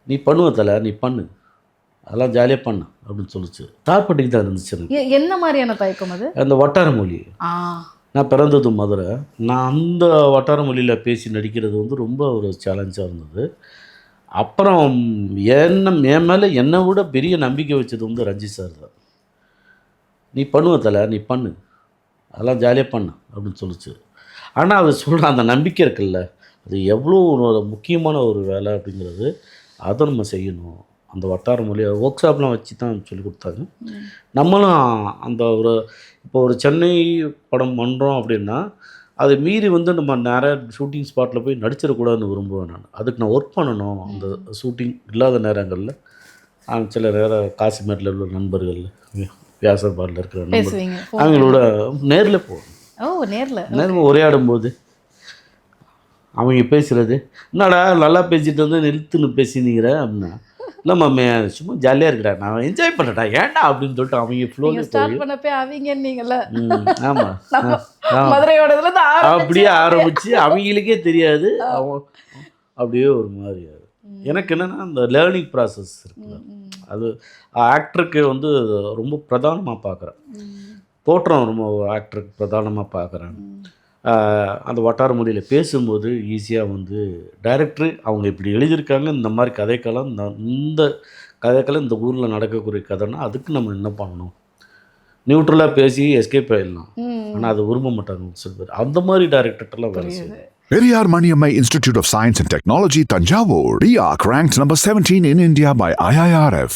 நீ பண்ணுவ தல, நீ பண்ணு, அதெல்லாம் ஜாலியாக பண்ணு அப்படின்னு சொல்லிச்சு. தார்பட்டிக்கு தான் இருந்துச்சு எனக்கு என்ன மாதிரியான தயக்கம் அது? அந்த வட்டார மொழி. ஆ நான் பிறந்தது மதுரை. நான் அந்த வட்டார மொழியில் பேசி நடிக்கிறது வந்து ரொம்ப ஒரு சேலஞ்சாக இருந்தது. அப்புறம் என் மேலே என்னை விட பெரிய நம்பிக்கை வச்சது வந்து ரஞ்சித் சார் தான். நீ பண்ணுவ தல, நீ பண்ணு, அதெல்லாம் ஜாலியாக பண்ணு அப்படின்னு சொல்லிச்சு. ஆனால் அது சொல்கிற அந்த நம்பிக்கை இருக்குல்ல, அது எவ்வளோ ஒரு முக்கியமான ஒரு வேலை அப்படிங்கிறது. அதை நம்ம செய்யணும். அந்த வட்டார மொழியை ஒர்க் ஷாப்லாம் வச்சு தான் சொல்லி கொடுத்தாங்க. நம்மளும் அந்த இப்போ ஒரு சென்னை படம் பண்ணுறோம் அப்படின்னா அதை மீறி வந்து நம்ம நிறைய ஷூட்டிங் ஸ்பாட்டில் போய் நடிச்சிடக்கூடாதுன்னு விரும்புவேன் நான். அதுக்கு நான் ஒர்க் பண்ணணும். அந்த ஷூட்டிங் இல்லாத நேரங்களில் சில நேரம் காசிமேட்டில் உள்ள நண்பர்கள், வியாசர்பாடில் இருக்கிற நண்பர்கள், அவங்களோட நேரில் போவேன். நேரில் உரையாடும்போது அவங்க பேசுகிறது, என்னடா நல்லா பேசிட்டு வந்து நிறுத்துன்னு பேசினீங்கிற அப்படின்னா, இல்லை மாமே சும்மா ஜாலியாக இருக்கிறா, நான் என்ஜாய் பண்ணுறேன் ஏன்டா அப்படின்னு சொல்லிட்டு அவங்க ஃப்ளோவில் ஸ்டார்ட் பண்ணப்பே அவங்கன்னீங்கல்ல. ஆமாம் மதுரையோட அப்படியே ஆரம்பித்து அவங்களுக்கே தெரியாது. அப்படியே ஒரு மாதிரி எனக்கு என்னென்னா அந்த லேர்னிங் ப்ராசஸ் இருக்குல்ல, அது ஆக்டருக்கு வந்து ரொம்ப பிரதானமாக பார்க்குறேன். தோற்றம் ரொம்ப ஆக்டருக்கு பிரதானமாக பார்க்குறேன். அந்த வட்டார மொழியில் பேசும்போது ஈஸியாக வந்து டைரக்டரு அவங்க இப்படி எழுதியிருக்காங்க, இந்த மாதிரி கதைக்கெல்லாம் இந்த கதைக்கெல்லாம் இந்த ஊரில் நடக்கக்கூடிய கதைன்னா அதுக்கு நம்ம என்ன பண்ணணும், நியூட்ரலாக பேசி எஸ்கேப் ஆகிடலாம். ஆனால் அதை விரும்ப மாட்டாங்க சில பேர். அந்த மாதிரி டைரக்டர்லாம் வேலை செய்யுது. Periyar Maniammai Institute of Science and Technology, Tanjavur. RIAC ranked number 17 in India by IIRF.